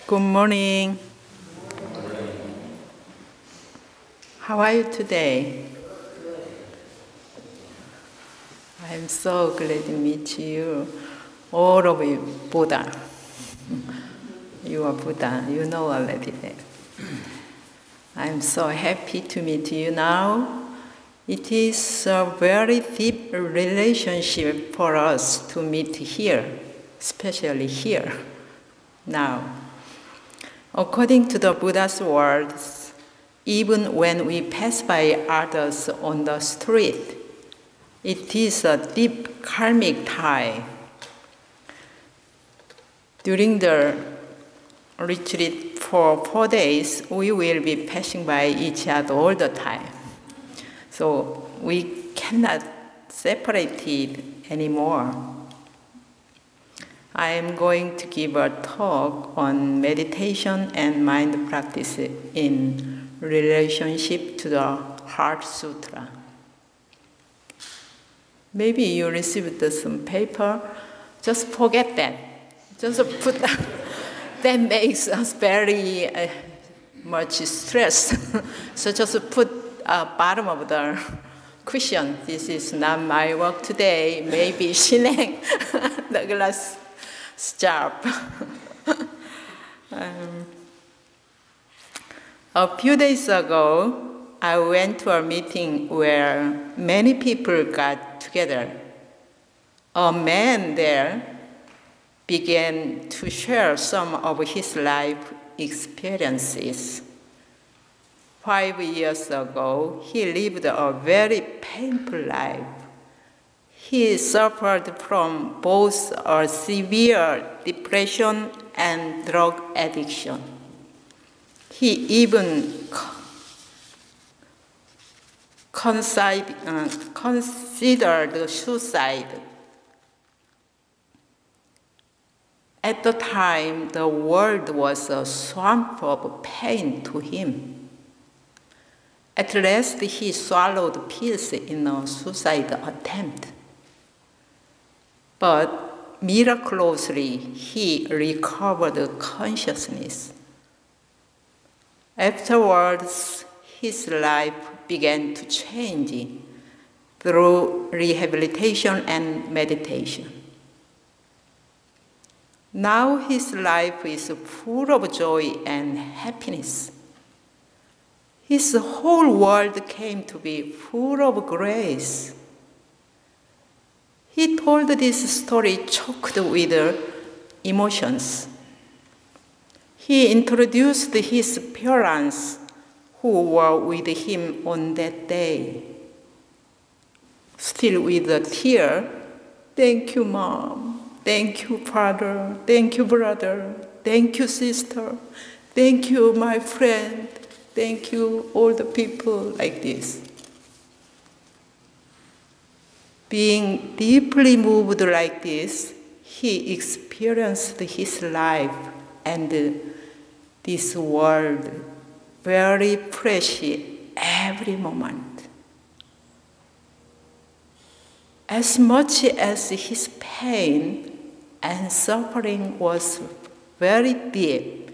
Good morning. How are you today? I'm so glad to meet you. All of you, Buddha. You are Buddha, you know already that. I'm so happy to meet you now. It is a very deep relationship for us to meet here, especially here, now. According to the Buddha's words, even when we pass by others on the street, it is a deep karmic tie. During the retreat for 4 days, we will be passing by each other all the time. So we cannot separate it anymore. I am going to give a talk on meditation and mind practice in relationship to the Heart Sutra. Maybe you received some paper, just forget that. Just put that makes us very much stressed. So just put bottom of the cushion. This is not my work today. Maybe Shineng, the glass job. A few days ago, I went to a meeting where many people got together. A man there began to share some of his life experiences. 5 years ago, he lived a very painful life. He suffered from both a severe depression and drug addiction. He even considered suicide. At the time, the world was a swamp of pain to him. At last, he swallowed pills in a suicide attempt. But miraculously, he recovered consciousness. Afterwards, his life began to change through rehabilitation and meditation. Now his life is full of joy and happiness. His whole world came to be full of grace. He told this story choked with emotions. He introduced his parents who were with him on that day. Still with a tear, "Thank you, Mom. Thank you, Father. Thank you, brother. Thank you, sister. Thank you, my friend. Thank you, all the people," like this. Being deeply moved like this, he experienced his life and this world very precious every moment. As much as his pain and suffering was very deep,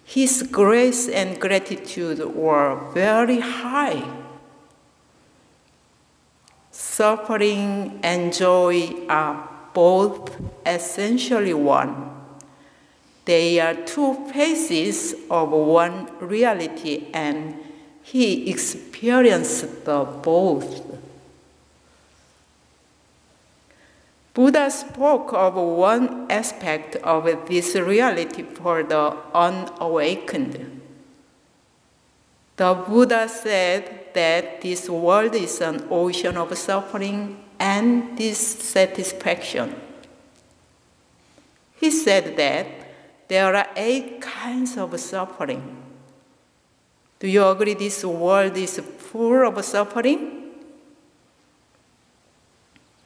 his grace and gratitude were very high. Suffering and joy are both essentially one. They are two faces of one reality, and he experienced the both. Buddha spoke of one aspect of this reality for the unawakened. The Buddha said that this world is an ocean of suffering and dissatisfaction. He said that there are 8 kinds of suffering. Do you agree this world is full of suffering?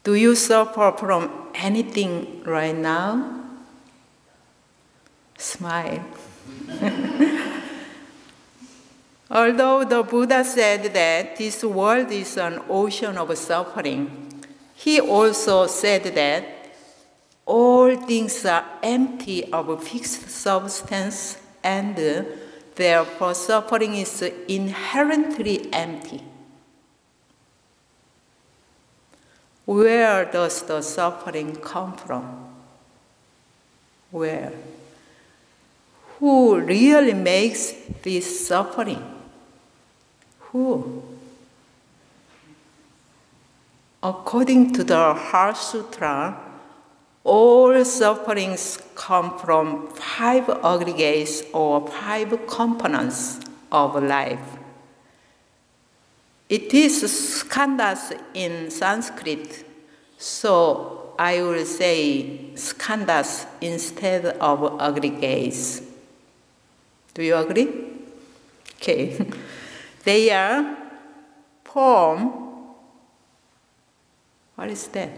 Do you suffer from anything right now? Smile. Although the Buddha said that this world is an ocean of suffering, he also said that all things are empty of fixed substance and therefore suffering is inherently empty. Where does the suffering come from? Where? Who really makes this suffering? Who? According to the Heart Sutra, all sufferings come from 5 aggregates or 5 components of life. It is skandhas in Sanskrit, so I will say skandhas instead of aggregates. Do you agree? Okay. They are form. What is that?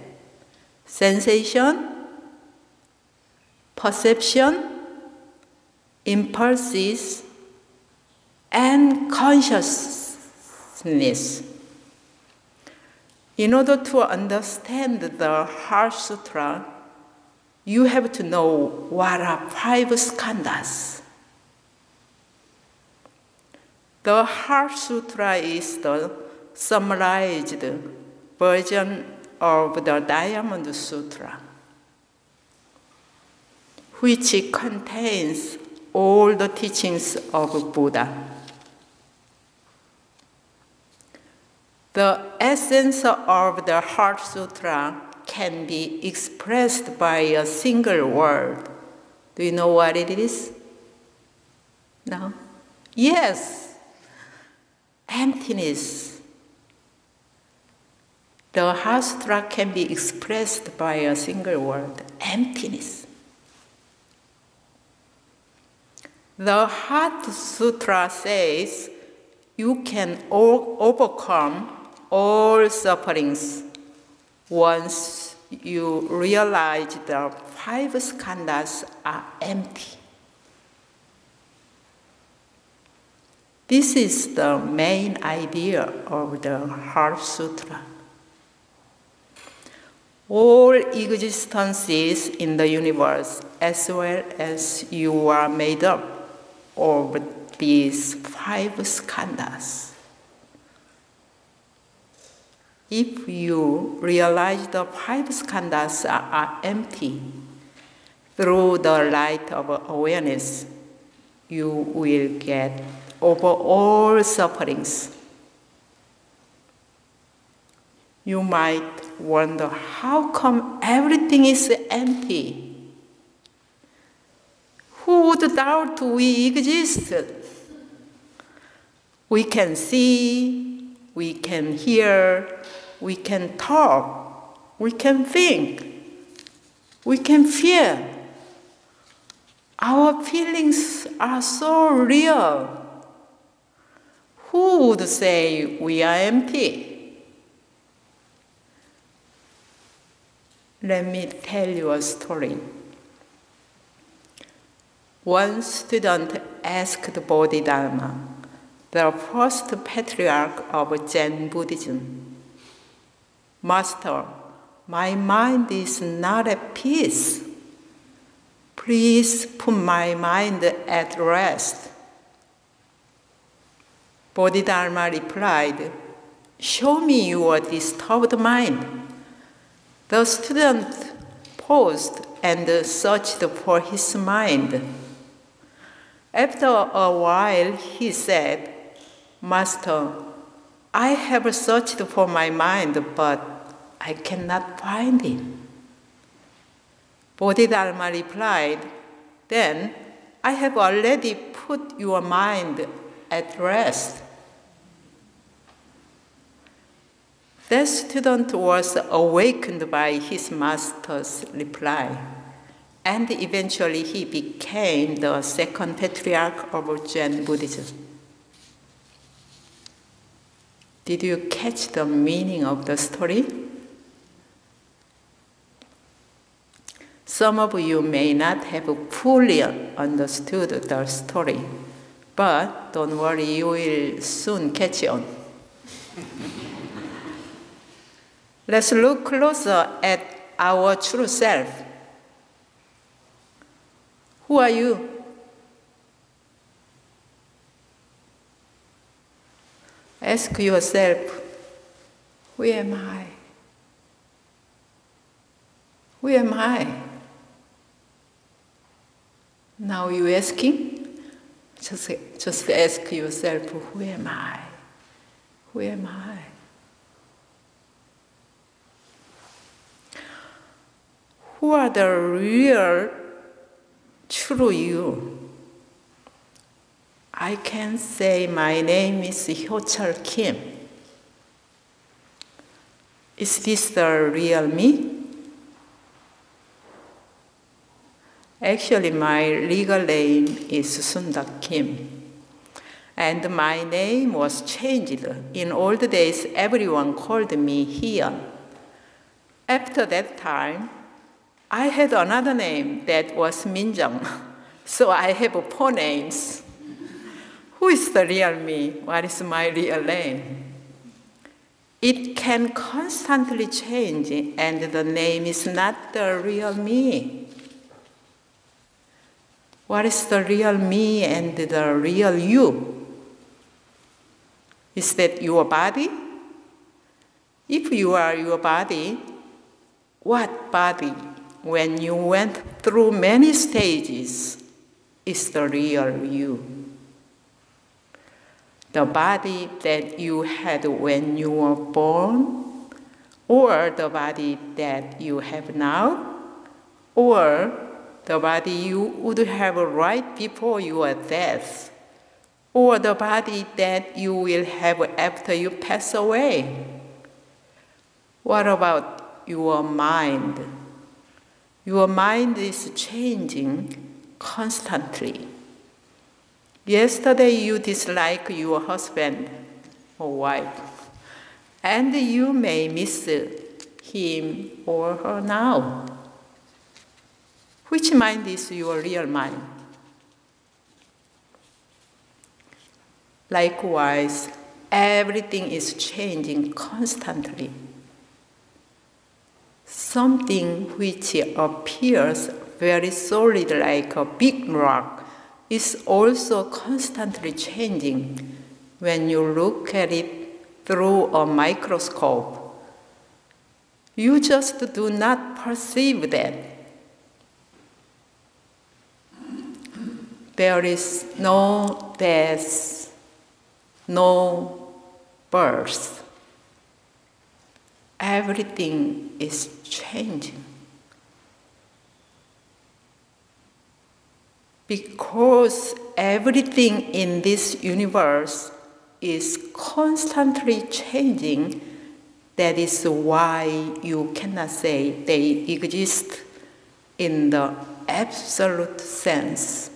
Sensation, perception, impulses, and consciousness. In order to understand the Heart Sutra, you have to know what are 5 skandhas. The Heart Sutra is the summarized version of the Diamond Sutra, which contains all the teachings of Buddha. The essence of the Heart Sutra can be expressed by a single word. Do you know what it is? No? Yes. Emptiness. The Heart Sutra can be expressed by a single word, emptiness. The Heart Sutra says you can overcome all sufferings once you realize the 5 skandhas are empty. This is the main idea of the Heart Sutra. All existences in the universe, as well as you, are made up of these 5 skandhas. If you realize the 5 skandhas are empty, through the light of awareness, you will get over all sufferings. You might wonder, how come everything is empty? Who would doubt we exist? We can see, we can hear, we can talk, we can think, we can feel. Our feelings are so real. Who would say we are empty? Let me tell you a story. One student asked Bodhidharma, the first patriarch of Zen Buddhism, "Master, my mind is not at peace. Please put my mind at rest." Bodhidharma replied, "Show me your disturbed mind." The student paused and searched for his mind. After a while, he said, "Master, I have searched for my mind, but I cannot find it." Bodhidharma replied, "Then I have already put your mind at rest." The student was awakened by his master's reply, and eventually he became the second patriarch of Zen Buddhism. Did you catch the meaning of the story? Some of you may not have fully understood the story, but don't worry, you will soon catch on. Let's look closer at our true self. Who are you? Ask yourself, who am I? Who am I? Now you're asking? Just ask yourself, who am I? Who am I? Who are the real, true you? I can say my name is Hyochul Kim. Is this the real me? Actually, my legal name is Sundak Kim. And my name was changed. In old days, everyone called me Hyun. After that time, I had another name that was Minjung. So I have four names. Who is the real me? What is my real name? It can constantly change, and the name is not the real me. What is the real me and the real you? Is that your body? If you are your body, what body, when you went through many stages, is the real you? The body that you had when you were born, or the body that you have now, or the body you would have right before your death, or the body that you will have after you pass away. What about your mind? Your mind is changing constantly. Yesterday you dislike your husband or wife, and you may miss him or her now. Which mind is your real mind? Likewise, everything is changing constantly. Something which appears very solid like a big rock is also constantly changing when you look at it through a microscope. You just do not perceive that. There is no death, no birth. Everything is changing. Because everything in this universe is constantly changing, that is why you cannot say they exist in the absolute sense.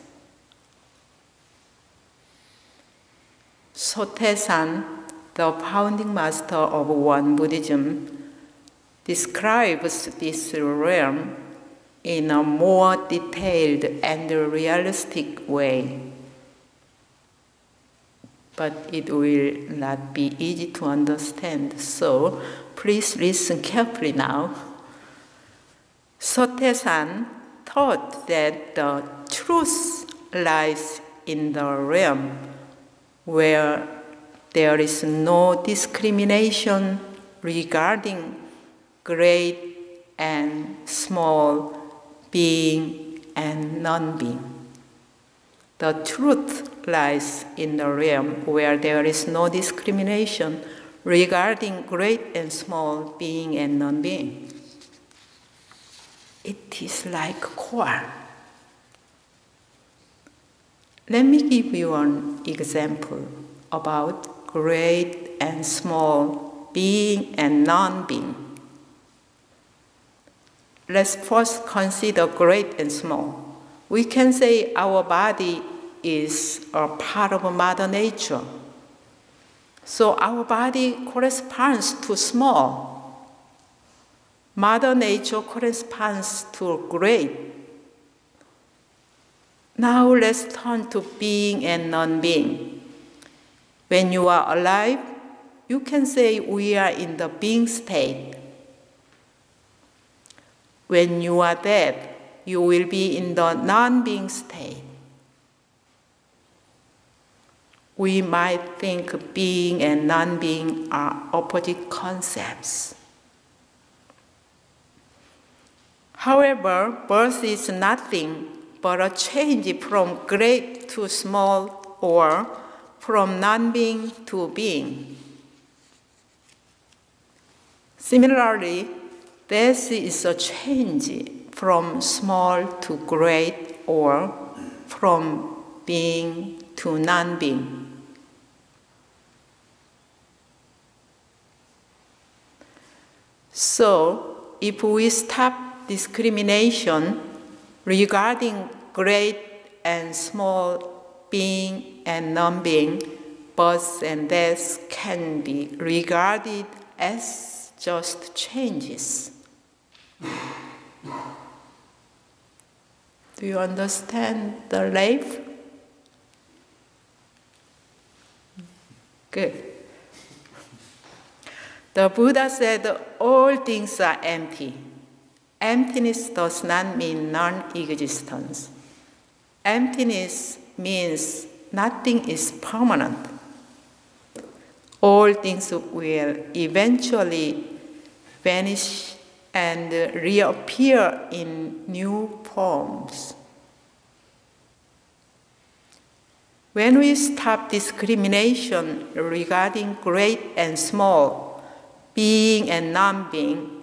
Sotaesan, the founding master of Won Buddhism, describes this realm in a more detailed and realistic way. But it will not be easy to understand, so please listen carefully now. Sotaesan taught that the truth lies in the realm where there is no discrimination regarding great and small, being and non-being. The truth lies in the realm where there is no discrimination regarding great and small, being and non-being. It is like corn. Let me give you an example about great and small, being and non-being. Let's first consider great and small. We can say our body is a part of Mother Nature. So our body corresponds to small. Mother Nature corresponds to great. Now let's turn to being and non-being. When you are alive, you can say we are in the being state. When you are dead, you will be in the non-being state. we might think being and non-being are opposite concepts. However, birth is nothing but a change from great to small or from non-being to being. Similarly, death is a change from small to great or from being to non-being. So, if we stop discrimination regarding great and small, being and non-being, birth and death can be regarded as just changes. Do you understand the life? Good. The Buddha said all things are empty. Emptiness does not mean non-existence. Emptiness means nothing is permanent. All things will eventually vanish and reappear in new forms. When we stop discrimination regarding great and small, being and non-being,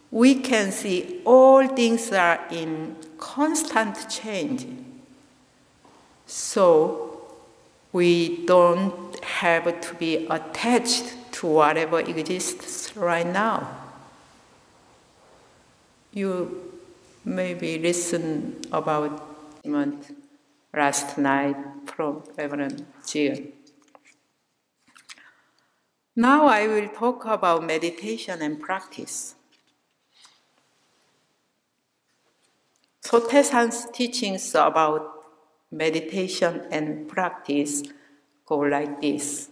we can see all things are in constant change. So we don't have to be attached to whatever exists right now. You maybe listened about last night from Rev.Yoo. Now I will talk about meditation and practice. Sotaesan's teachings about meditation and practice go like this.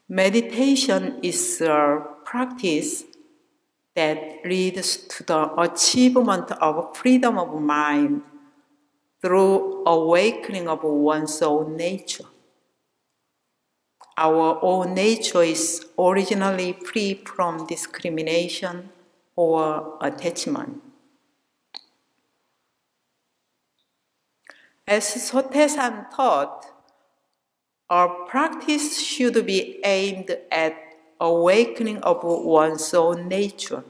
Meditation is a practice that leads to the achievement of freedom of mind through awakening of one's own nature. Our own nature is originally free from discrimination or attachment. As Sotaesan taught, our practice should be aimed at awakening of one's own nature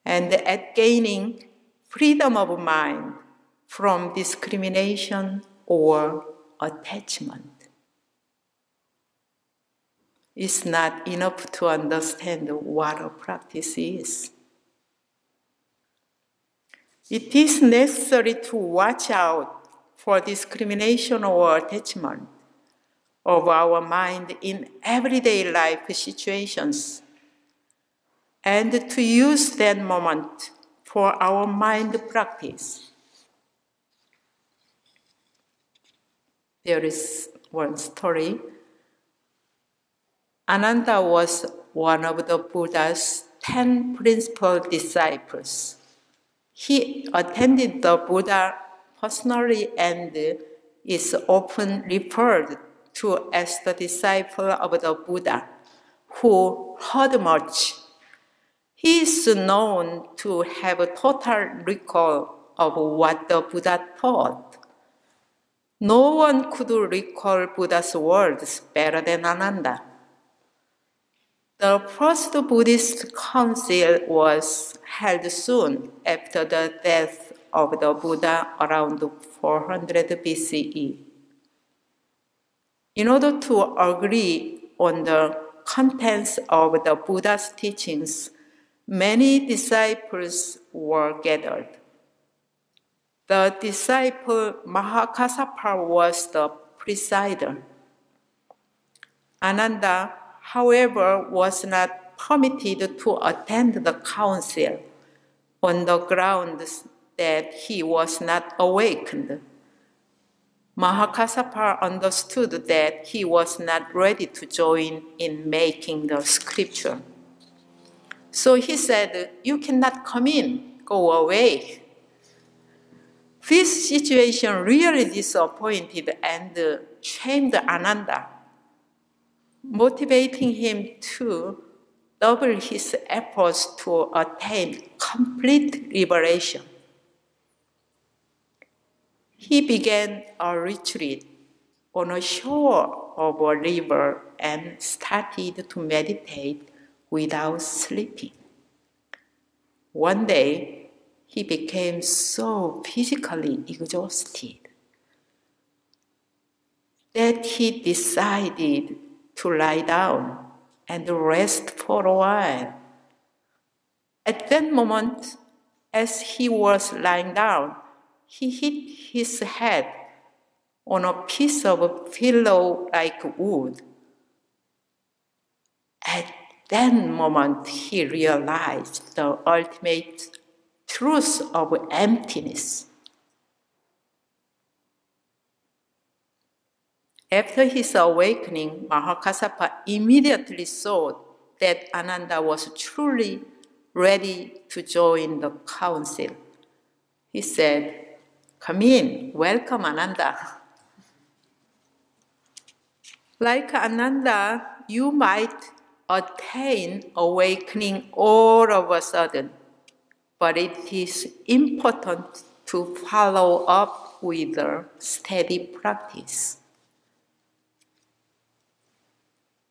and at gaining freedom of mind from discrimination or attachment. It's not enough to understand what a practice is. It is necessary to watch out for discrimination or attachment of our mind in everyday life situations and to use that moment for our mind practice. There is one story. Ananda was one of the Buddha's 10 principal disciples. He attended the Buddha personally and is often referred to as the disciple of the Buddha, who heard much. He is known to have a total recall of what the Buddha taught. No one could recall Buddha's words better than Ananda. The first Buddhist council was held soon after the death of the Buddha around 400 BCE. In order to agree on the contents of the Buddha's teachings, many disciples were gathered. The disciple Mahakassapa was the presider. Ananda, however, was not permitted to attend the council on the grounds that he was not awakened. Mahakassapa understood that he was not ready to join in making the scripture. So he said, "You cannot come in, go away." This situation really disappointed and shamed Ananda, motivating him to double his efforts to attain complete liberation. He began a retreat on a shore of a river and started to meditate without sleeping. One day, he became so physically exhausted that he decided to lie down and rest for a while. At that moment, as he was lying down, he hit his head on a piece of pillow-like wood. At that moment, he realized the ultimate truth of emptiness. After his awakening, Mahakassapa immediately saw that Ananda was truly ready to join the council. He said, "Come in, welcome Ananda." Like Ananda, you might attain awakening all of a sudden, but it is important to follow up with a steady practice.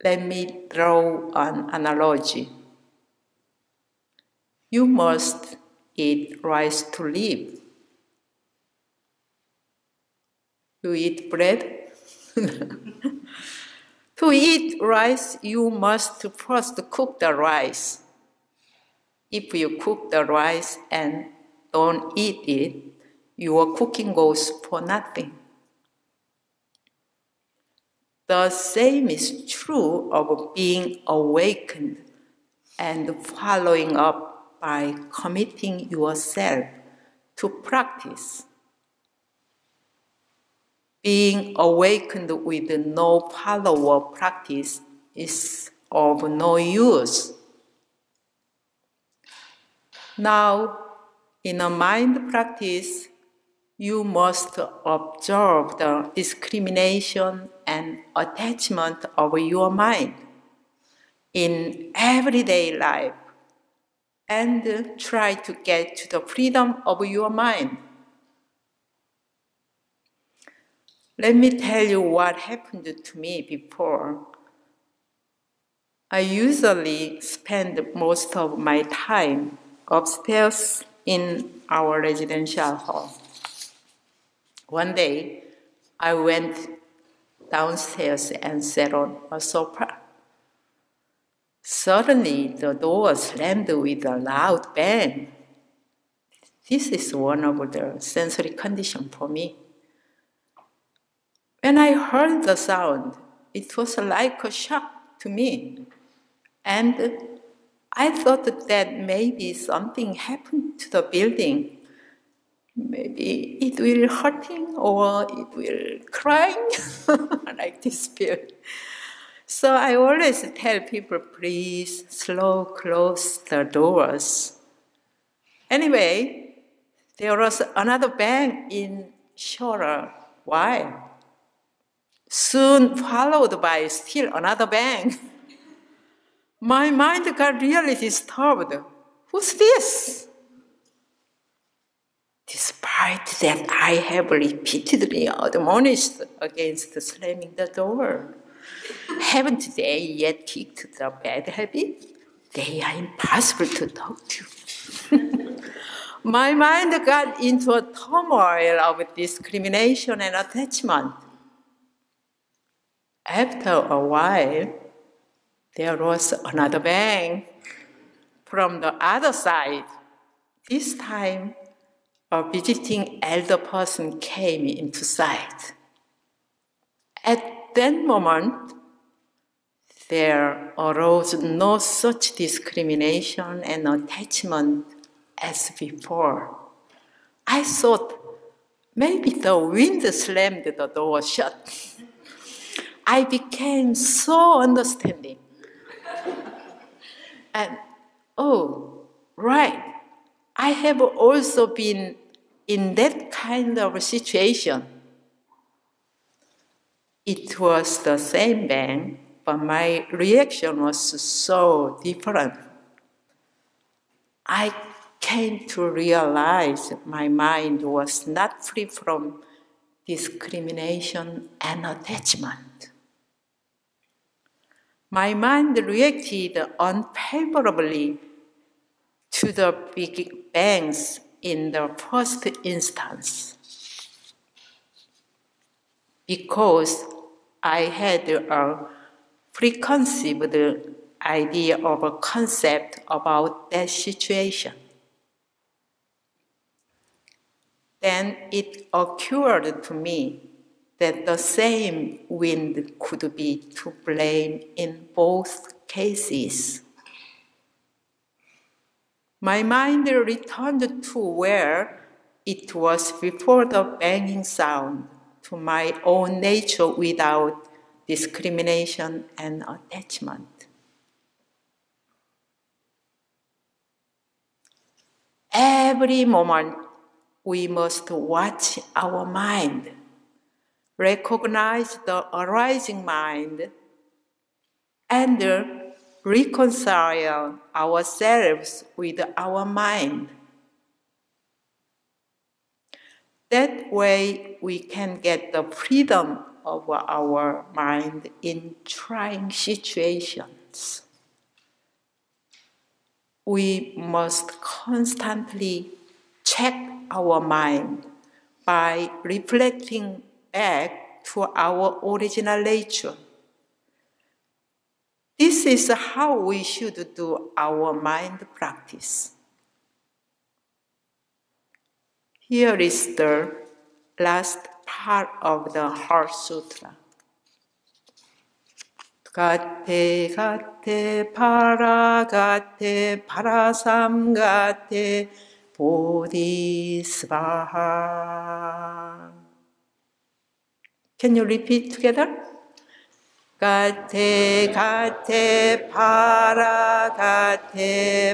Let me draw an analogy. You must eat rice to live. You eat bread? To eat rice, you must first cook the rice. If you cook the rice and don't eat it, your cooking goes for nothing. The same is true of being awakened and following up by committing yourself to practice. Being awakened with no follow-up practice is of no use. Now, in a mind practice, you must observe the discrimination and attachment of your mind in everyday life and try to get to the freedom of your mind. Let me tell you what happened to me before. I usually spend most of my time upstairs in our residential hall. One day, I went downstairs and sat on a sofa. Suddenly, the door slammed with a loud bang. This is one of the sensory conditions for me. When I heard the sound, it was like a shock to me. And I thought that maybe something happened to the building. Maybe it will hurting or it will crying, like this fear. So I always tell people, please close the doors. Anyway, there was another bang in shorter while. Soon followed by still another bang. My mind got really disturbed. Who's this? Despite that, I have repeatedly admonished against slamming the door. Haven't they yet kicked the bad habit? They are impossible to talk to. My mind got into a turmoil of discrimination and attachment. After a while, there was another bang from the other side. This time, a visiting elder person came into sight. At that moment, there arose no such discrimination and attachment as before. I thought maybe the wind slammed the door shut. I became so understanding. And, oh, right, I have also been in that kind of situation, it was the same bang, but my reaction was so different. I came to realize my mind was not free from discrimination and attachment. My mind reacted unfavorably to the big bangs in the first instance because I had a preconceived idea of a concept about that situation. Then it occurred to me that the same wind could be to blame in both cases. My mind returned to where it was before the banging sound, to my own nature without discrimination and attachment. Every moment we must watch our mind, recognize the arising mind, and reconcile ourselves with our mind. That way we can get the freedom of our mind in trying situations. We must constantly check our mind by reflecting back to our original nature. This is how we should do our mind practice. Here is the last part of the Heart Sutra. Gate gate parasam gate bodhisvaha. Can you repeat together? Gate gate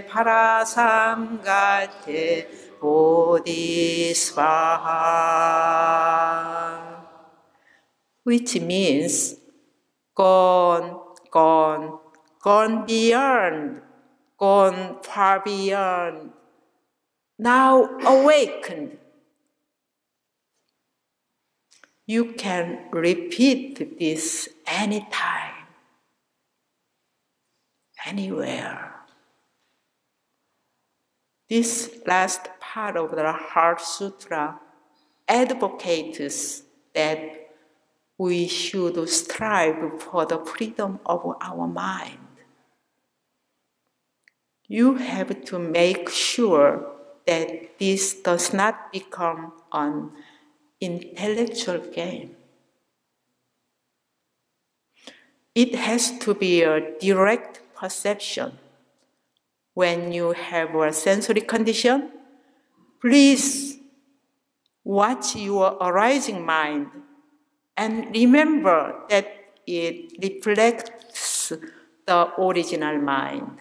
parasam gate bodhisvaha. Which means gone beyond, gone far beyond, now awakened. You can repeat this anytime, anywhere. This last part of the Heart Sutra advocates that we should strive for the freedom of our mind. You have to make sure that this does not become an intellectual game. It has to be a direct perception. When you have a sensory condition, please watch your arising mind and remember that it reflects the original mind.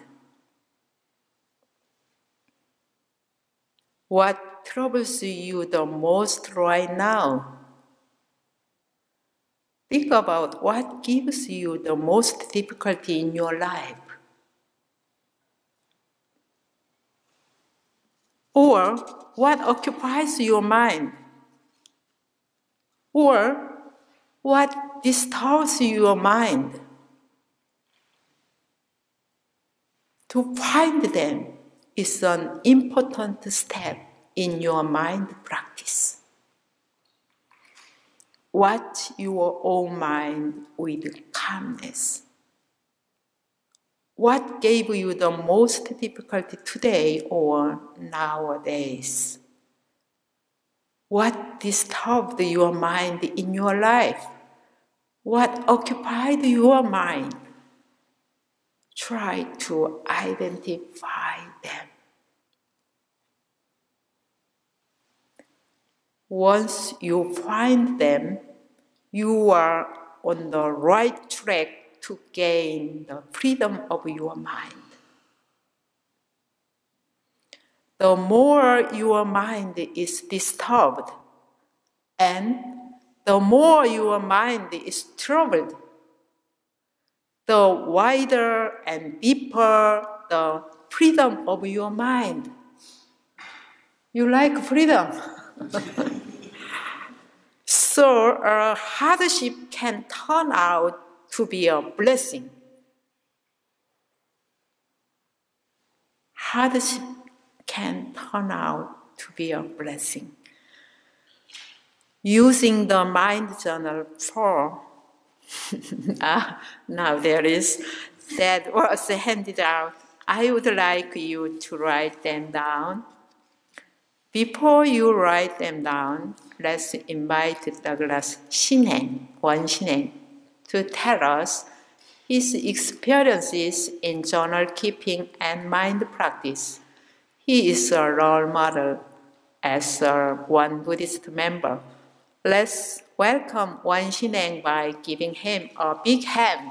What troubles you the most right now? Think about what gives you the most difficulty in your life. Or what occupies your mind? Or what disturbs your mind? To find them is an important step in your mind practice. Watch your own mind with calmness. What gave you the most difficulty today or nowadays? What disturbed your mind in your life? What occupied your mind? Try to identify them. Once you find them, you are on the right track to gain the freedom of your mind. the more your mind is disturbed, and the more your mind is troubled, the wider and deeper the freedom of your mind. You like freedom. So a hardship can turn out to be a blessing. Hardship can turn out to be a blessing. Using the mind journal for now there is that was handed out. I would like you to write them down. Before you write them down, let's invite Douglas Shineng, Won Shineng, to tell us his experiences in journal keeping and mind practice. He is a role model as one Buddhist member. Let's welcome Won Shineng by giving him a big hand.